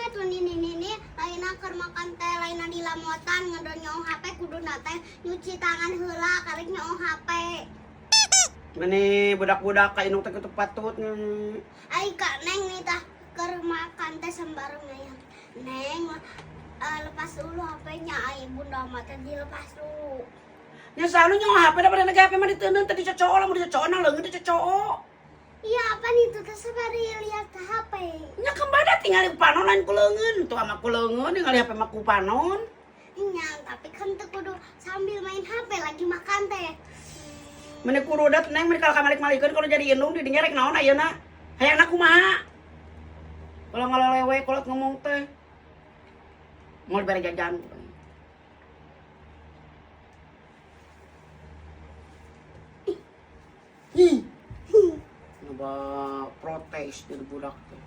tuh nini lain keur makan teh lain di lamotan ngedon nyaong HP kudu nate nyuci tangan heula karek nyaong HP. Mani budak-budak ka inung teh ketuk patut. Ai kak neng nih tah keur makan teh sembarang aya. Neng lepas dulu HP-nya ai bunda mah teh dilepas dulu. Nya sanu nyaong HP da pada nage HP mah diteuneun teh dicocok lah mun dicocok na leungeun dicocok. Iya apa nih tuh sabari lihat ke HP. Nya kembada tinggal panon lain ku leungeun, tuh ama ku leungeun tinggal HP mah ku panon. Iya, tapi kan tuh kudu sambil main HP lagi makan teh. Meni kurudat neng meni kalau kamalik-malikeun kalau jadi indung di dinya rek naon ayeuna? Hayangna kumaha? Kalau ngalelewe kolot ngomong teh. Mau dibere jajan. Ih. Nyoba protes jadi budak teh.